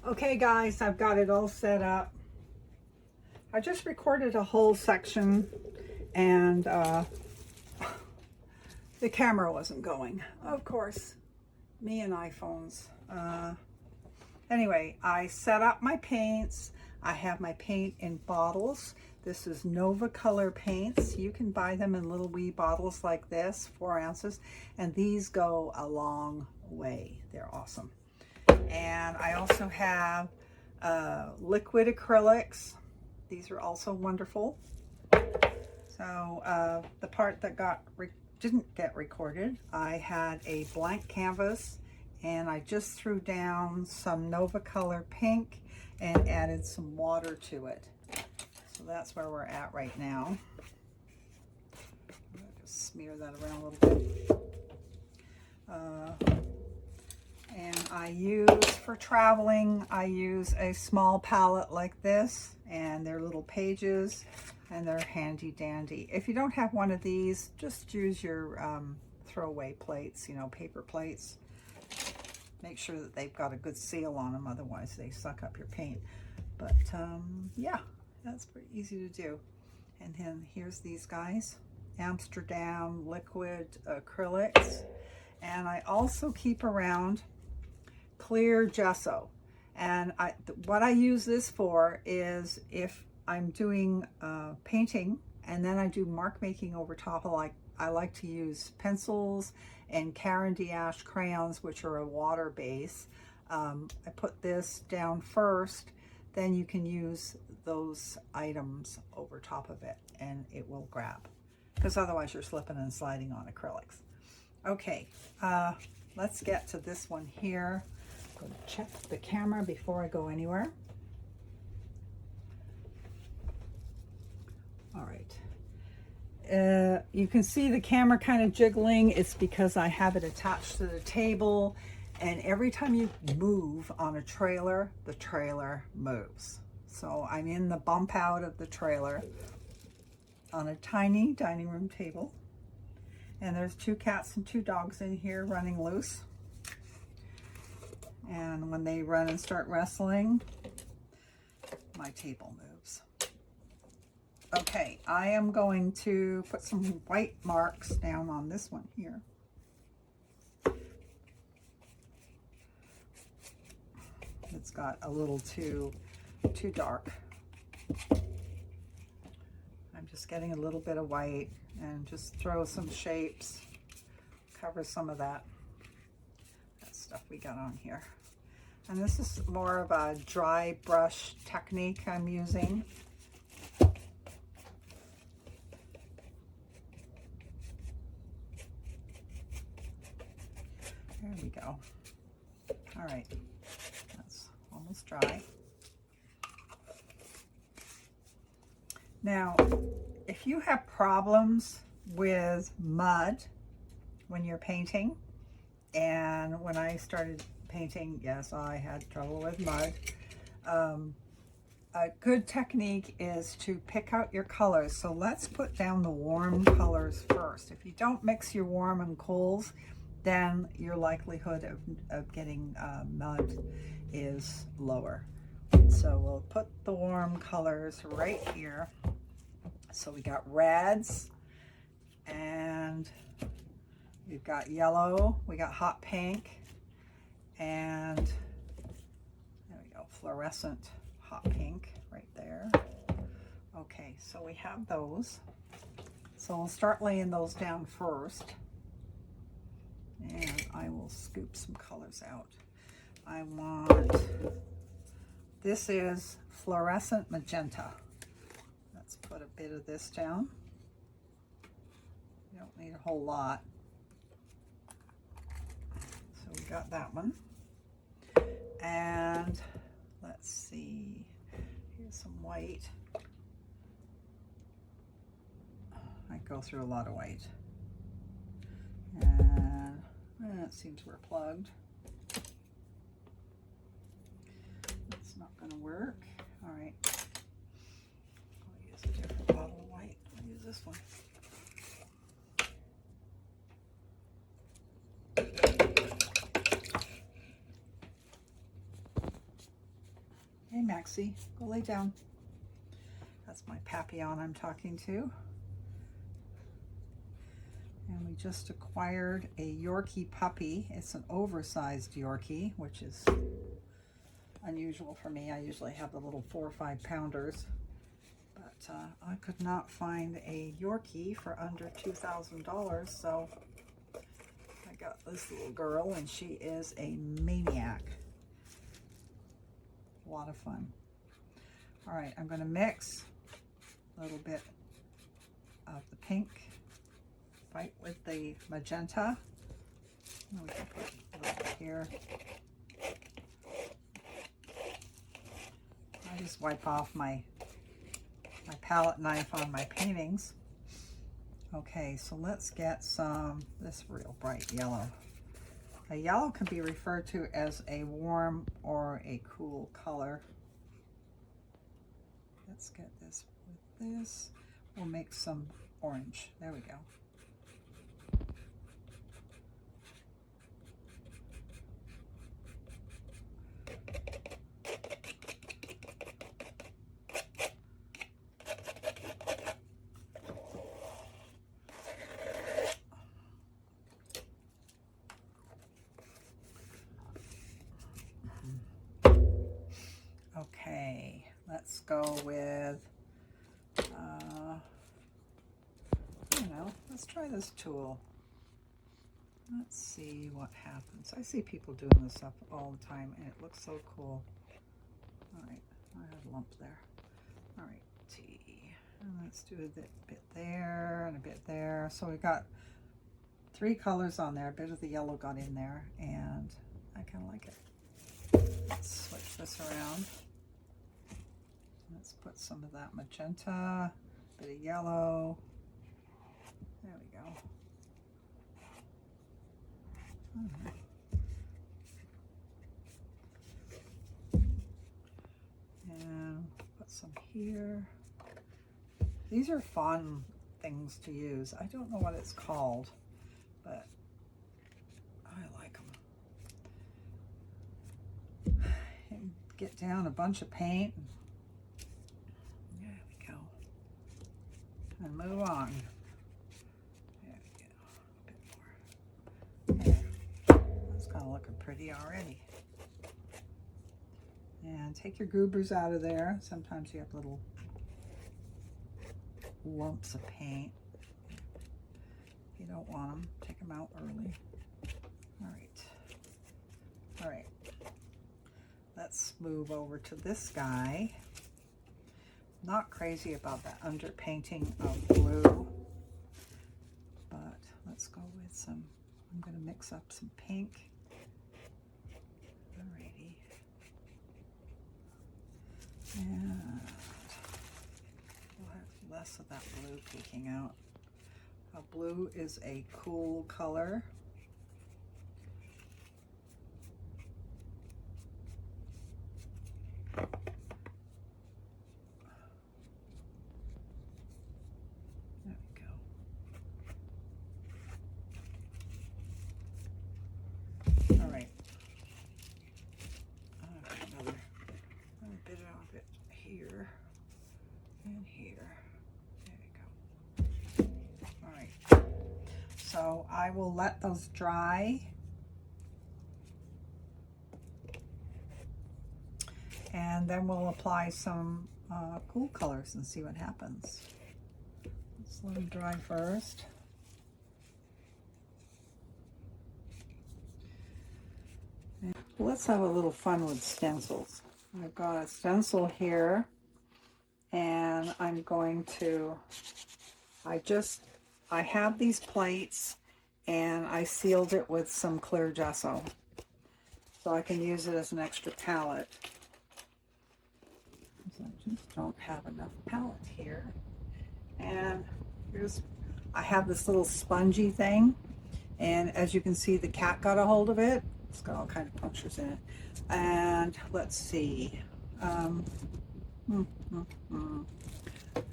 Okay guys, I've got it all set up. I just recorded a whole section and the camera wasn't going. Of course, me and iPhones. Anyway, I set up my paints. I have my paint in bottles. This is Nova Color paints. You can buy them in little wee bottles like this, 4 ounces, and these go a long way. They're awesome. And I also have liquid acrylics. These are also wonderful. So the part that didn't get recorded, I had a blank canvas and I just threw down some Nova Color pink and added some water to it. So that's where we're at right now. I'm gonna just smear that around a little bit. And I use, for traveling, I use a small palette like this, and they're little pages, and they're handy dandy. If you don't have one of these, just use your throwaway plates, you know, paper plates. Make sure that they've got a good seal on them, otherwise they suck up your paint. But yeah, that's pretty easy to do. And then here's these guys, Amsterdam liquid acrylics. And I also keep around clear gesso, and what I use this for is if I'm doing painting and then I do mark making over top of, I like to use pencils and Caran d'Ache crayons, which are a water base. I put this down first, then you can use those items over top of it and it will grab, because otherwise you're slipping and sliding on acrylics. Okay, let's get to this one here. I'm going to check the camera before I go anywhere. All right. You can see the camera kind of jiggling. It's because I have it attached to the table, and every time you move on a trailer, the trailer moves. So I'm in the bump out of the trailer on a tiny dining room table, and there's 2 cats and 2 dogs in here running loose. And when they run and start wrestling, my table moves. Okay, I am going to put some white marks down on this one here. It's got a little too dark. I'm just getting a little bit of white and just throw some shapes, cover some of that stuff we got on here. And this is more of a dry brush technique I'm using. There we go. All right, that's almost dry. Now, if you have problems with mud when you're painting, and when I started painting, yes, I had trouble with mud. A good technique is to pick out your colors. So let's put down the warm colors first. If you don't mix your warm and cools, then your likelihood of getting mud is lower. So we'll put the warm colors right here. So we got reds, and we've got yellow, we got hot pink, and there we go, fluorescent hot pink right there. Okay, so we have those. So we'll start laying those down first. And I will scoop some colors out. I want, this is fluorescent magenta. Let's put a bit of this down. You don't need a whole lot. So we got that one. And let's see, here's some white. I go through a lot of white. And it seems we're plugged. It's not going to work. All right. I'll use a different bottle of white. I'll use this one. Maxie, go lay down. That's my Papillon I'm talking to. And we just acquired a Yorkie puppy. It's an oversized Yorkie, which is unusual for me. I usually have the little 4 or 5 pounders. But I could not find a Yorkie for under $2,000, so I got this little girl, and she is a maniac. A lot of fun. All right, I'm going to mix a little bit of the pink right with the magenta. And we can put a little bit here. I just wipe off my palette knife on my paintings. Okay, so let's get this real bright yellow. A yellow can be referred to as a warm or a cool color. Let's get this with this. We'll make some orange. There we go. Okay, let's go with, let's try this tool. Let's see what happens. I see people doing this stuff all the time, and it looks so cool. All right, I have a lump there. All right, T. And let's do a bit there and a bit there. So we've got 3 colors on there. A bit of the yellow got in there, and I kind of like it. Let's switch this around. Let's put some of that magenta, a bit of yellow. There we go. And put some here. These are fun things to use. I don't know what it's called, but I like them. And get down a bunch of paint. There we go. And move on. There we go. A bit more. There. That's kind of looking pretty already. And take your goobers out of there. Sometimes you have little lumps of paint. If you don't want them, take them out early. All right. All right. Let's move over to this guy. Not crazy about that underpainting of blue, but let's go with some, I'm going to mix up some pink. Alrighty. And we'll have less of that blue peeking out. Blue is a cool color. So I will let those dry, and then we'll apply some cool colors and see what happens. Let's let them dry first. And let's have a little fun with stencils. I've got a stencil here, and I'm going to, I have these plates, and I sealed it with some clear gesso, so I can use it as an extra palette. I just don't have enough palette here. And I have this little spongy thing, and as you can see, the cat got a hold of it. It's got all kinds of punctures in it. And let's see.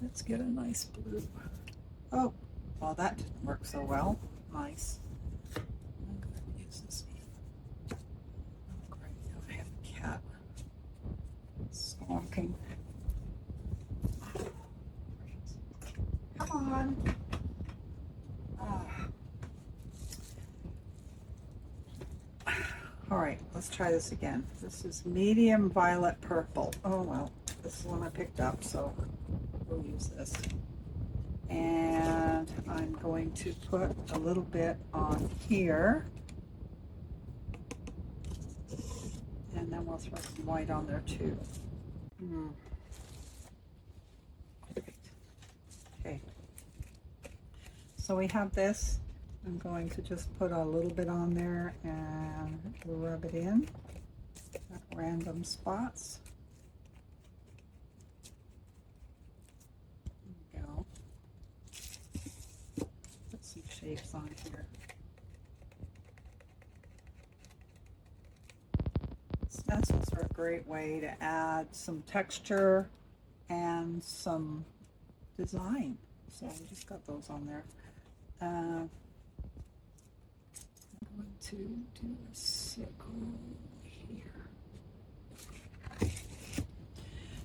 Let's get a nice blue. Oh. Well, that didn't work so well. Nice. I'm going to use this. Oh, great. Now I have a cat. So on. All right, let's try this again. This is medium violet purple. Oh, well, this is one I picked up, so we'll use this. And I'm going to put a little bit on here. And then we'll throw some white on there too. Okay. So we have this. I'm going to just put a little bit on there and rub it in at random spots. There we go. Put some shapes on here. Stencils are a great way to add some texture and some design. So we just got those on there. I'm going to do a circle here.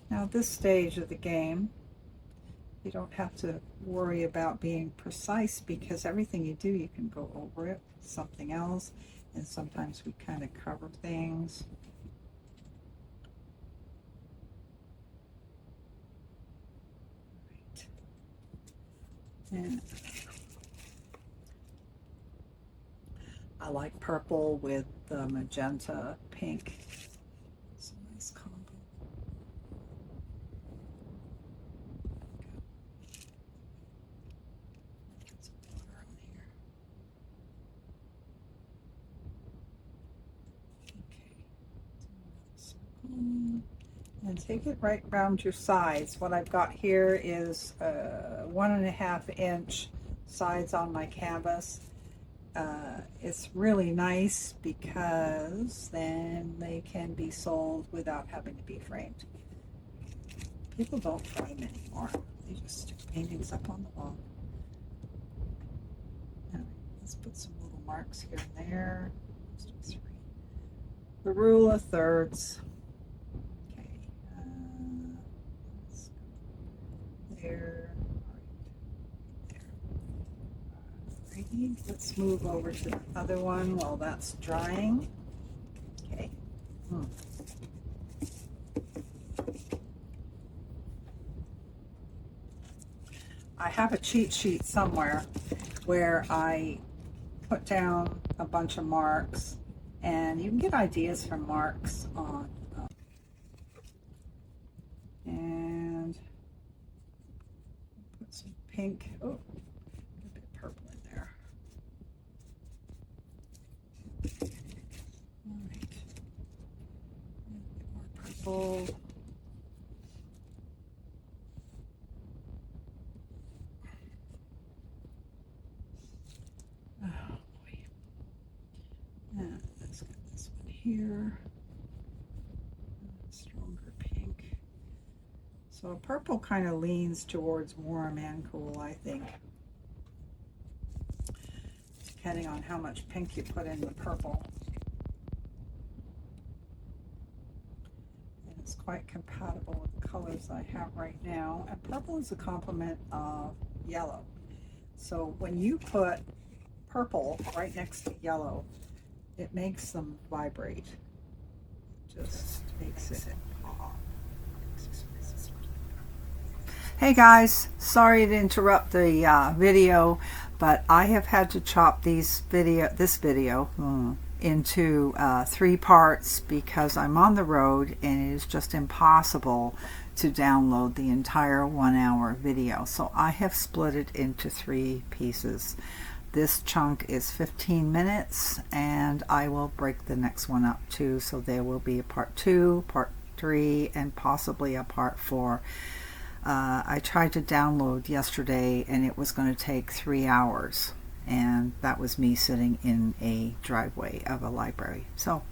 Now at this stage of the game, you don't have to worry about being precise, because everything you do, you can go over it with something else, and sometimes we kind of cover things. And I like purple with the magenta pink. It's a nice combo. Get some water on here. Okay. And take it right around your sides. What I've got here is 1.5 inch sides on my canvas. It's really nice because then they can be sold without having to be framed. People don't frame anymore. They just stick paintings up on the wall. All right, let's put some little marks here and there. Let's do 3. The rule of thirds. Okay. Let's go there. Let's move over to the other one while that's drying. Okay. I have a cheat sheet somewhere where I put down a bunch of marks, and you can get ideas from marks on and put some pink. Oh, purple in there. All right. A bit more purple. Oh boy. And let's get this one here. Stronger pink. So purple kind of leans towards warm and cool, I think, depending on how much pink you put in the purple. And it's quite compatible with the colors I have right now. And purple is a complement of yellow. So when you put purple right next to yellow, it makes them vibrate. It just makes it pop. Hey guys, sorry to interrupt the video, but I have had to chop this video into 3 parts because I'm on the road and it is just impossible to download the entire 1-hour video. So I have split it into 3 pieces. This chunk is 15 minutes and I will break the next one up too. So there will be a part 2, part 3, and possibly a part 4. I tried to download yesterday and it was going to take 3 hours, and that was me sitting in a driveway of a library. So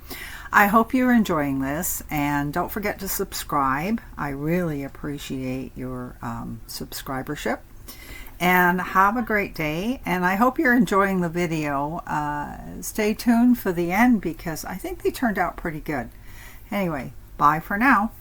I hope you're enjoying this, and don't forget to subscribe. I really appreciate your subscribership, and have a great day, and I hope you're enjoying the video. Stay tuned for the end because I think they turned out pretty good. Anyway, bye for now.